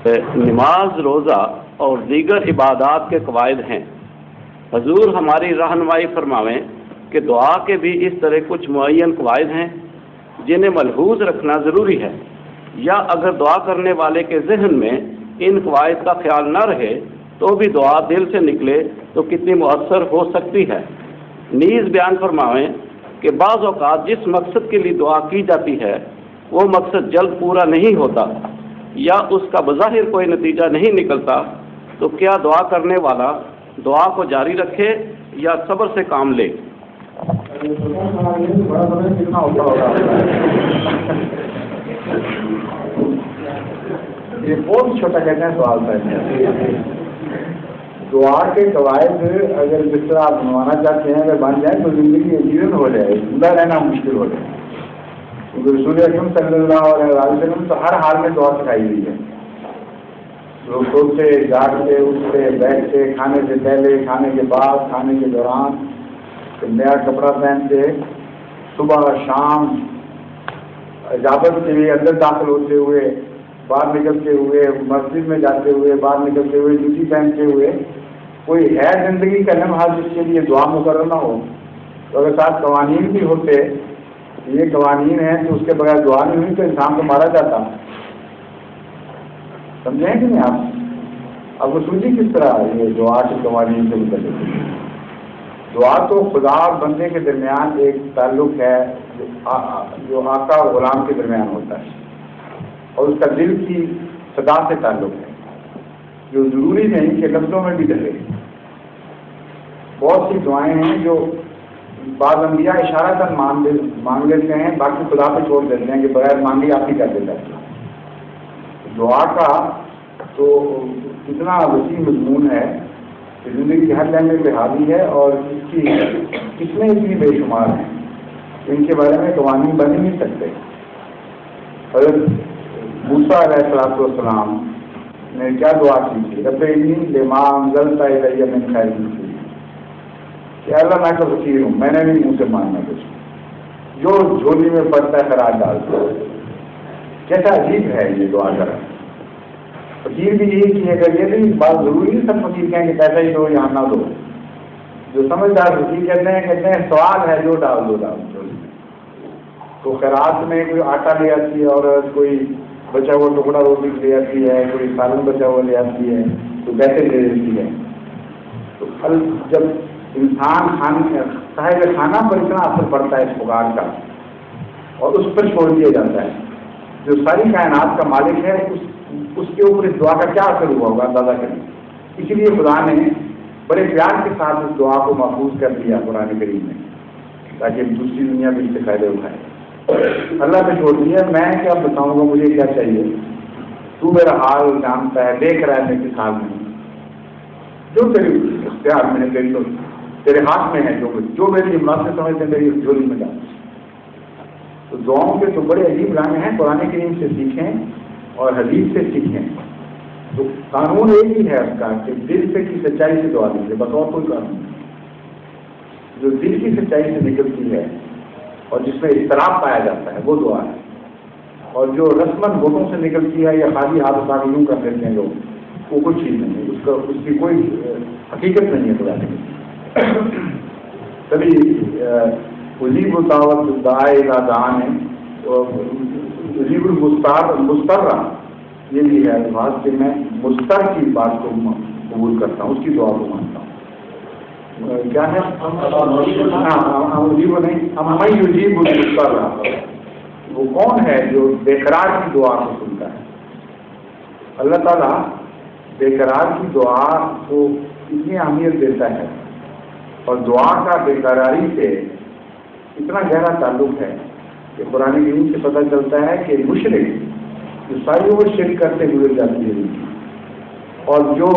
نماز، روزہ اور دیگر عبادات کے قواعد ہیں۔ حضور ہماری رہنمائی فرماویں کہ دعا کے بھی اس طرح کچھ معین قواعد ہیں جنہیں ملحوظ رکھنا ضروری ہے، یا اگر دعا کرنے والے کے ذہن میں ان قواعد کا خیال نہ رہے تو بھی دعا دل سے نکلے تو کتنی مؤثر ہو سکتی ہے۔ نیز بیان فرماویں کہ بعض اوقات جس مقصد کے لیے دعا کی جاتی ہے وہ مقصد جلد پورا نہیں ہوتا یا اس کا بظاہر کوئی نتیجہ نہیں نکلتا، تو کیا دعا کرنے والا دعا کو جاری رکھے یا صبر سے کام لے؟ یہ بہت چھوٹا کہتے ہیں سوال تھا۔ دعا کے قواعد اگر جس طرح آپ بنوانا چاہتے ہیں اگر بن جائیں تو زندگی جیون ہو جائے، زندہ رہنا مشکل ہو جائے، کیونکہ رسول اکرم صلی اللہ علیہ وسلم تو ہر حال میں دعا سکھائی ہوئی ہے۔ لوگ سوتے، جاگتے، اٹھتے، بیٹھتے، کھانے سے پہلے، کھانے کے بعد، کھانے کے دوران، نیا کپڑا پہنتے، صبح شام، اجابت کے لیے اندر داخل ہوتے ہوئے، باہر نکلتے ہوئے، مسجد میں جاتے ہوئے، باہر نکلتے ہوئے، جوتی پہنتے ہوئے، کوئی ہے زندگی کا لمحہ جس کے لیے دعا مقرر نہ ہو؟ تو اگر ساتھ قوانین بھی ہوتے، یہ قوانین ہیں تو اس کے بغیر دعا نہیں ہوئی تو انسان کو مارا جاتا۔ سمجھیں کہ نہیں آپ؟ اب وہ سوچی کس طرح یہ دعا کے قوانین سے متعلق؟ دعا تو خدا اور بندے کے درمیان ایک تعلق ہے جو آقا اور غلام کے درمیان ہوتا ہے، اور اس کا دل کی صدا سے تعلق ہے جو ضروری نہیں کہ لفظوں میں بھی ڈلے۔ بہت سی دعائیں ہیں جو بعض انبیاء اشارتاً مانگ لیتے ہیں، باقی خدا پہ چھوڑ دیتے ہیں کہ بغیر مانگے آپ ہی کر دیتا ہے۔ دعا کا تو اتنا وسیع مضمون ہے کہ زندگی کے ہر لمحے پہ حاوی ہے، اور اس کی کتنے اتنی بے شمار ہیں ان کے بارے میں قوانین بن ہی نہیں سکتے۔ حضرت موسیٰ علیہ السلام نے کیا دعا کی تھی؟ رب انی لما انزلت الی من خیر فقیر، کہ اللہ میں تو فقیر ہوں، میں نے بھی منہ سے ماننا کچھ، جو جھولی میں پڑتا ہے خراج ڈال دو۔ کیسا عجیب ہے یہ دعا کرنا۔ فقیر بھی یہی کیے گا، یہ نہیں بات ضروری نہیں سب فقیر کہیں کہ پیسہ ہی دو یا نہ دو۔ جو سمجھدار فقیر کہتے ہیں سوال ہے جو ڈال دو جھولی میں۔ تو خیرات میں کوئی آٹا لے آتی ہے اور کوئی بچا ہوا ٹکڑا روٹی لے آتی ہے، کوئی سالن بچا ہوا لے آتی ہے، تو پیسے لے لیتی ہے۔ تو جب انسان صاحب کھانا پر اتنا اثر پڑتا ہے اس پکار کا اور اس پر چھوڑ دیا جاتا ہے، جو ساری کائنات کا مالک ہے اس کے اوپر اس دعا کا کیا اثر ہوا ہوگا اندازہ کریں۔ اسی لیے خدا نے بڑے پیار کے ساتھ اس دعا کو محفوظ کر دیا قرآن کریم میں، تاکہ دوسری دنیا بھی اس سے فائدے اٹھائے۔ اللہ پہ چھوڑ دیا، میں کیا بتاؤں گا مجھے کیا چاہیے، تو میرا حال جانتا ہے، دیکھ رہا ہے میں کس حال میں، جو تیری اختیار میں ہے، تیرے ہاتھ میں ہے، جو میری مناسب سمجھتے ہیں میری جھولی میں ڈال۔ تو دعاؤں کے تو بڑے عجیب رنگ ہیں، قرآن کریم سے سیکھیں اور حدیث سے سیکھیں۔ تو قانون ایک ہی ہے اس کا کہ دل سے کی سچائی سے دعا دیجیے، بطور کوئی قانون نہیں۔ جو دل کی سچائی سے نکلتی ہے اور جس میں اضطراب پایا جاتا ہے وہ دعا ہے، اور جو رسمن ہوٹوں سے نکلتی ہے یا خالی ہاتھ اٹھا کے یوں کر دیتے ہیں لوگ، وہ کچھ چیز نہیں ہے، اس کی کوئی حقیقت نہیں ہے خدا کی۔ کبھی عجیب الدعوت دعائے اذا دعان ہے، عجیب المستر یہ بھی ہے الفاظ کہ میں مستر کی بات کو قبول کرتا ہوں، اس کی دعا کو مانتا ہوں۔ کیا ہے؟ عجیب نہیں، ہمیں عجیب المستر، وہ کون ہے جو بے قرار کی دعا کو سنتا ہے؟ اللہ تعالیٰ بے قرار کی دعا کو اتنی اہمیت دیتا ہے، اور دعا کا بے قراری سے اتنا گہرا تعلق ہے کہ قرآن کریم سے پتہ چلتا ہے کہ مشرک جو ساری وہ شرک کرتے ہوئے جاتی ہے، اور جو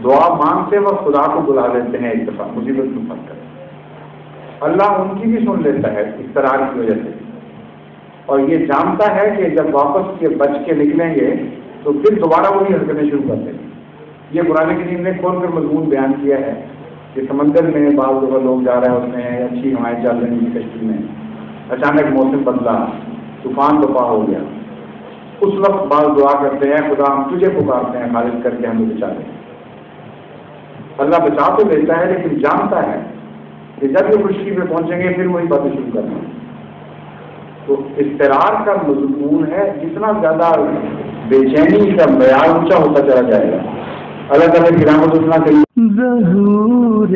دعا مانگتے وقت خدا کو بلا لیتے ہیں ایک دفعہ مصیبت میں پھنس کر، اللہ ان کی بھی سن لیتا ہے اقرار کی وجہ سے، اور یہ جانتا ہے کہ جب واپس کے بچ کے نکلیں گے تو پھر دوبارہ وہی حرکتیں شروع کر دیں گے۔ یہ قرآن کریم نے کھول کر مضمون بیان کیا ہے کہ سمندر میں بعض دفعہ لوگ جا رہے ہوتے ہیں، اچھی ہوائیں چل رہی ہیں کشتی میں، اچانک موسم بدلا، طوفان بپا ہو گیا، اس وقت بعض دعا کرتے ہیں خدا ہم تجھے پکارتے ہیں خالص کر کے ہمیں بچا دیں. اللہ بچا تو لیتا ہے لیکن جانتا ہے کہ جب یہ خشکی پہ پہنچیں گے پھر وہی باتیں شروع کرنا. تو اضطرار کا مضمون ہے، جتنا زیادہ بے چینی کا معیار اونچا ہوتا چلا جائے گا. اللہ تعالیٰ کی رحمت اتنا کری. ظہور